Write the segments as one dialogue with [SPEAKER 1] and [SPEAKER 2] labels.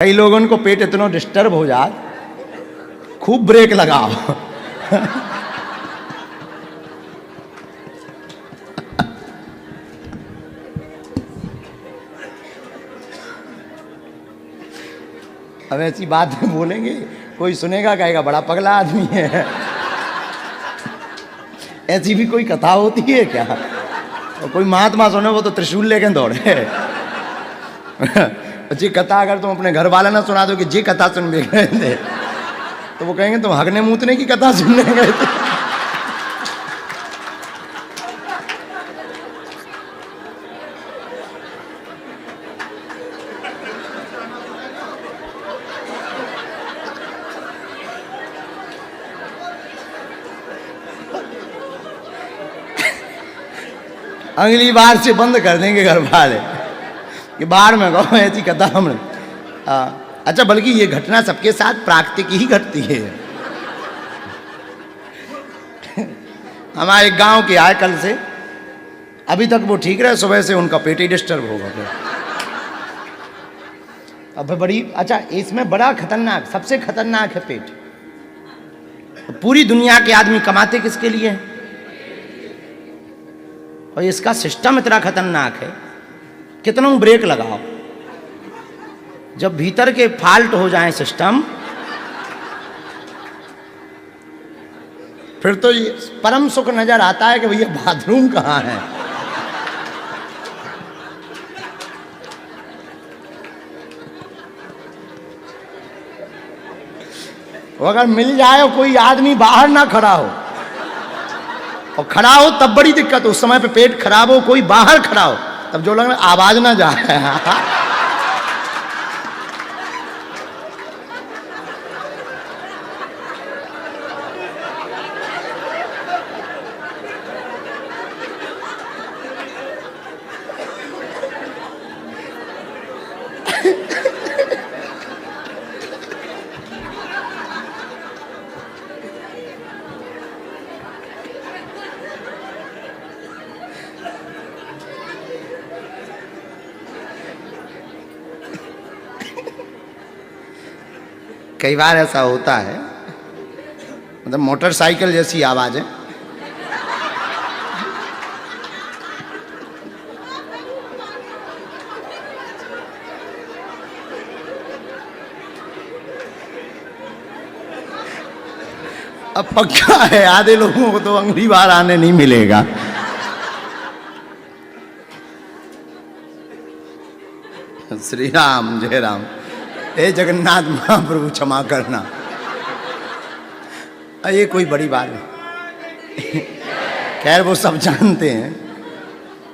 [SPEAKER 1] कई लोगों को पेट इतना डिस्टर्ब हो जात, खूब ब्रेक लगाओ। अब ऐसी बात बोलेंगे, कोई सुनेगा कहेगा बड़ा पगला आदमी है। ऐसी भी कोई कथा होती है क्या? और कोई महात्मा सुने वो तो त्रिशूल लेके दौड़े। जी कथा अगर तुम अपने घर वाले ना सुना दो कि जी कथा सुन भी गए थे, तो वो कहेंगे तुम हगने मूतने की कथा सुनने गए थे। अगली बार से बंद कर देंगे घर वाले कि बाहर में कहो ऐसी कथा हमने। अच्छा, बल्कि ये घटना सबके साथ प्राकृतिक ही घटती है। हमारे गांव के आए कल से, अभी तक वो ठीक रहे, सुबह से उनका पेट ही डिस्टर्ब होगा। अब बड़ी अच्छा, इसमें बड़ा खतरनाक, सबसे खतरनाक है पेट। पूरी दुनिया के आदमी कमाते किसके लिए हैं? और इसका सिस्टम इतना खतरनाक है, कितना ब्रेक लगाओ, जब भीतर के फाल्ट हो जाए सिस्टम, फिर तो ये परम सुख नजर आता है कि भैया बाथरूम कहाँ है। वो अगर मिल जाए कोई आदमी बाहर ना खड़ा हो, और खड़ा हो तब बड़ी दिक्कत हो। उस समय पे पेट खराब हो, कोई बाहर खड़ा हो, तब जो लग आवाज ना जाए। कई बार ऐसा होता है, मतलब मोटरसाइकिल जैसी आवाज है। अब पक्का है आधे लोगों को तो अगली बार आने नहीं मिलेगा। श्री राम, जय राम। हे जगन्नाथ महाप्रभु क्षमा करना। ये कोई बड़ी बात नहीं। खैर वो सब जानते हैं,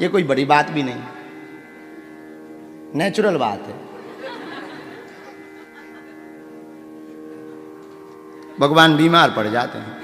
[SPEAKER 1] ये कोई बड़ी बात भी नहीं, नेचुरल बात है। भगवान बीमार पड़ जाते हैं।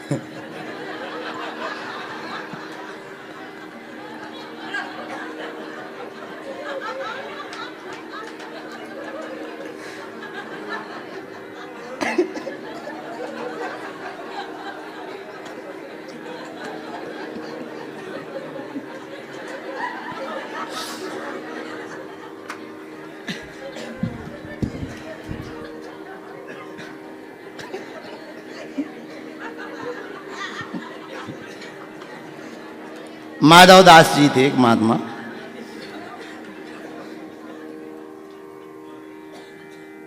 [SPEAKER 1] माधव दास जी थे एक महात्मा,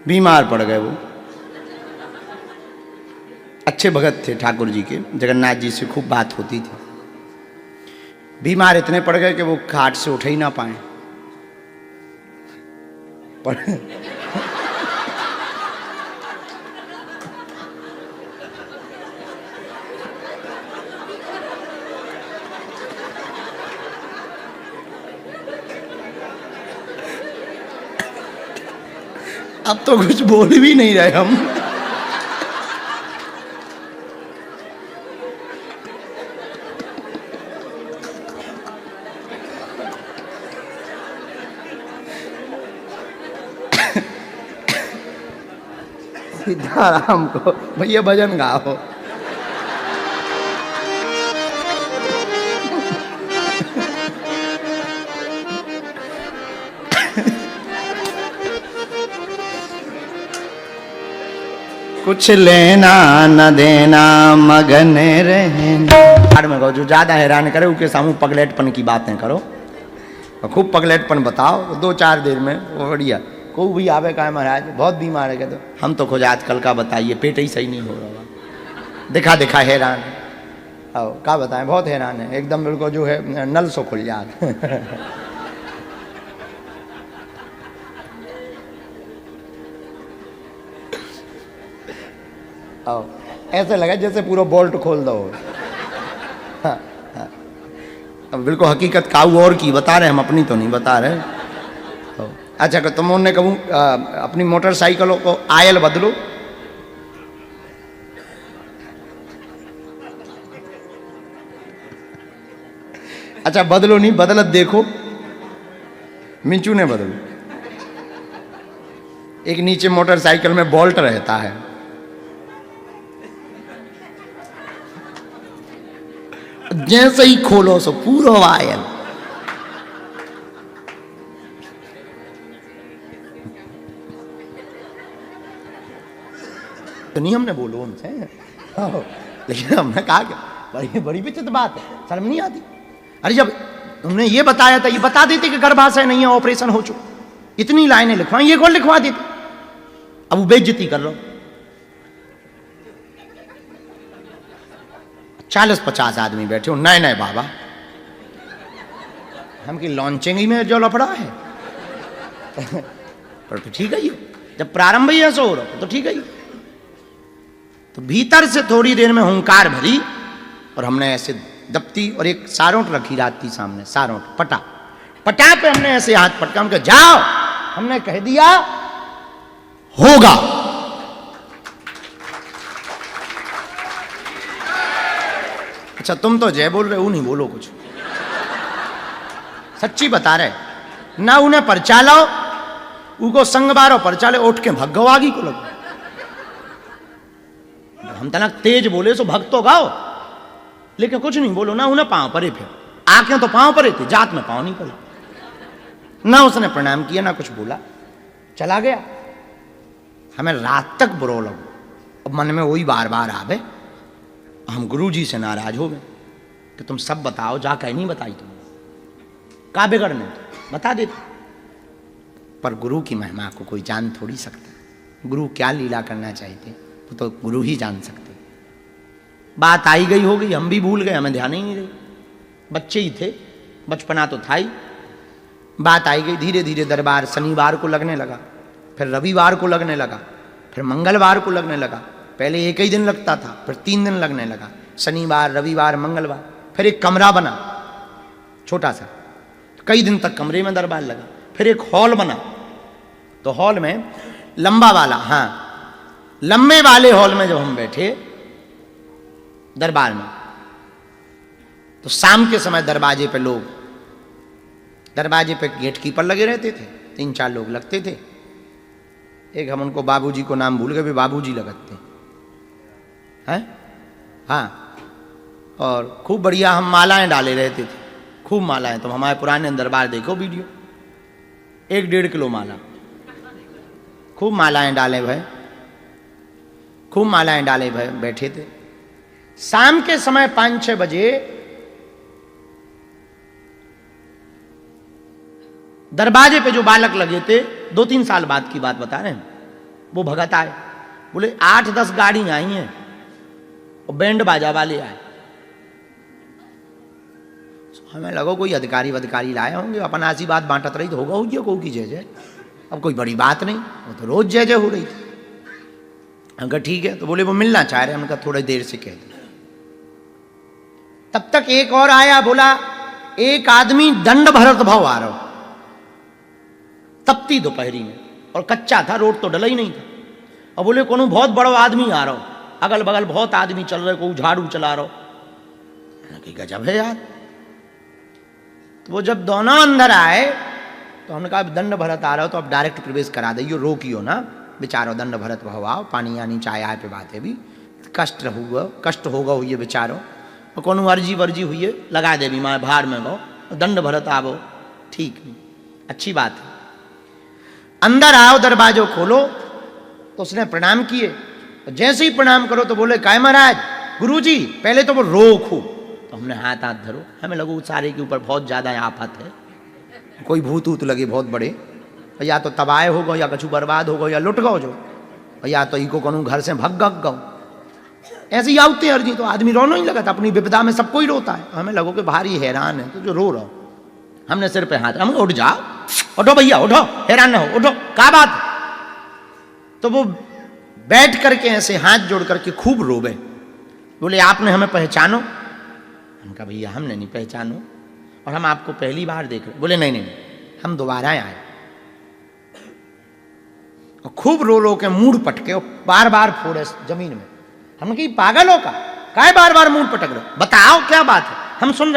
[SPEAKER 1] बीमार पड़ गए। वो अच्छे भगत थे ठाकुर जी के, जगन्नाथ जी से खूब बात होती थी। बीमार इतने पड़ गए कि वो खाट से उठ ही ना पाए। अब तो कुछ बोल भी नहीं रहे हम। सीताराम को भैया भजन गाओ। कुछ लेना न देना मगन रहना। में कहो जो ज्यादा हैरान करे उसके सामू पगलेटपन की बातें करो और खूब पगलेटपन बताओ, 2-4 देर में वो बढ़िया। कोई भी आवे का महाराज बहुत बीमार है, तो हम तो खुद आजकल का बताइए पेट ही सही नहीं हो रहा, दिखा दिखा हैरान है। आओ क्या बताएं, बहुत हैरान है एकदम, बिल्कुल जो है नल सो खुल जात। आओ ऐसे लगा जैसे पूरा बोल्ट खोल दो। हाँ, हाँ। अब बिल्कुल हकीकत काऊ और की बता रहे, हम अपनी तो नहीं बता रहे। अच्छा तो तुमने कहूँ अपनी मोटरसाइकिलों को आयल बदलो। अच्छा बदलो नहीं, बदलत देखो, मिंचू ने बदलो। एक नीचे मोटरसाइकिल में बोल्ट रहता है, जैसे ही खोलो सो पूरा आयल। तो नहीं हमने बोलो उनसे, लेकिन हमने कहा क्या बड़ी बड़ी विचित्र बात है, शर्म नहीं आती। अरे जब उन्होंने ये बताया था, ये बता देते कि गर्भाशय नहीं है, ऑपरेशन हो चुका, इतनी लाइनें लिखवाई, ये कौन लिखवा देते। अब वो बेइज्जती कर लो। 40-50 आदमी बैठे हो, नए नए बाबा, हम की लॉन्चिंग ही में जो लफड़ा है। पर तो ठीक है ये, जब प्रारंभ ही ऐसा हो रहा तो ठीक है। तो भीतर से थोड़ी देर में हुंकार भरी और हमने ऐसे दप्ती और एक सारोट रखी रात थी सामने, सारोट पटा पटा पे हमने ऐसे हाथ पटका, हमने जाओ, हमने कह दिया होगा। अच्छा तुम तो जय बोल रहे हो, नहीं बोलो कुछ, सच्ची बता रहे ना। उन्हें परचा लाओ, उनको संग बारो परचा ले, उठ के भग आगी को लगो। हम तनक तेज बोले सो भग तो गाओ, लेकिन कुछ नहीं बोलो ना। उन्हें पांव परे, फिर आंखें तो पांव परे थे, जात में पांव नहीं पड़े। ना उसने प्रणाम किया ना कुछ बोला, चला गया। हमें रात तक बुरो लगो, अब मन में वही बार बार आवे। हम गुरु जी से नाराज हो गए कि तुम सब बताओ, जा कहीं नहीं बताई तुम, का बिगड़ने तो बता देते। पर गुरु की महिमा को कोई जान थोड़ी सकता, गुरु क्या लीला करना चाहते वो तो गुरु ही जान सकते। बात आई गई हो गई, हम भी भूल गए, हमें ध्यान ही नहीं रही, बच्चे ही थे, बचपना तो था ही। बात आई गई, धीरे धीरे दरबार शनिवार को लगने लगा, फिर रविवार को लगने लगा, फिर मंगलवार को लगने लगा। पहले एक ही दिन लगता था, फिर 3 दिन लगने लगा, शनिवार रविवार मंगलवार। फिर एक कमरा बना छोटा सा, कई दिन तक कमरे में दरबार लगा। फिर एक हॉल बना, तो हॉल में लंबा वाला, हाँ लंबे वाले हॉल में जब हम बैठे दरबार में, तो शाम के समय दरवाजे पे लोग, दरवाजे पे गेट कीपर लगे रहते थे, 3-4 लोग लगते थे। एक हम उनको बाबूजी को नाम भूल गए, भी बाबूजी लगते हैं, हाँ। और खूब बढ़िया हम मालाएं डाले रहते थे, खूब मालाएं। तो हमारे पुराने दरबार देखो वीडियो, 1-1.5 किलो माला, खूब मालाएं डाले भाई, खूब मालाएं डाले भाई, बैठे थे। शाम के समय 5-6 बजे दरवाजे पे जो बालक लगे थे, 2-3 साल बाद की बात बता रहे हैं, वो भगत आए, बोले 8-10 गाड़ी आई हैं और बैंड बाजा वाले आए। हमें लगा कोई अधिकारी लाए होंगे, अपन ऐसी बात बांटत रही तो होगा हुई को की जय जय, अब कोई बड़ी बात नहीं, वो तो रोज जय जय हो रही थी। अगर ठीक है, तो बोले वो मिलना चाह रहे हैं, उनका थोड़ी देर से कह दिया। तब तक एक और आया, बोला एक आदमी दंड भरत भाव आ रहा हो, तपती दोपहरी में, और कच्चा था, रोड तो डला ही नहीं था। और बोले कौन बहुत बड़ा आदमी आ रहा हो, अगल बगल बहुत आदमी चल रहे, कोई झाड़ू चला रहा हो। गजब है यार। तो वो जब दोनों अंदर आए तो हमने कहा दंड भरत आ रहा हो तो अब डायरेक्ट प्रवेश करा दियो, रोकियो ना बेचारो, दंड भरत भवाओ, पानी यानी चाय आए पे बात है, भी कष्ट होगा हुई बेचारो, और कौन अर्जी वर्जी हुई है लगा दे भी माँ भार में गो, दंड भरत आवो, ठीक नहीं, अच्छी बात है। अंदर आओ, दरवाजो खोलो। तो उसने प्रणाम किए, जैसे ही प्रणाम करो तो बोले काय महाराज गुरुजी, पहले तो वो रो खूब। तो हमने हाथ हाथ धरो, हमें लगो सारे के ऊपर बहुत ज्यादा आफत है, कोई भूत ऊत लगे बहुत बड़े, या तो तबाह हो गो, या कछु बर्बाद हो गो, या लुट गो जो, या तो इको कौन घर से भग गो, ऐसे ही आते अर्जी। तो आदमी रोना ही लगा था, अपनी विपदा में सबको ही रोता है। हमें लगो कि भारी हैरान है, तो जो रो रहो, हमने सिर पे हाथ, हम उठ जाओ, उठो भैया उठो, हैरान ना हो, उठो, क्या बात है? तो वो बैठ करके ऐसे हाथ जोड़ करके खूब रोवे, बोले आपने हमें पहचानो? हम कहा भैया हमने नहीं पहचानो, और हम आपको पहली बार देख रहे। बोले नहीं नहीं हम दोबारा आए। और खूब रो रो के मूड पटके और बार बार फोड़े जमीन में। हमने कही पागल हो का, काय बार बार मूड पटक रहे, बताओ क्या बात है, हम सुन रहे।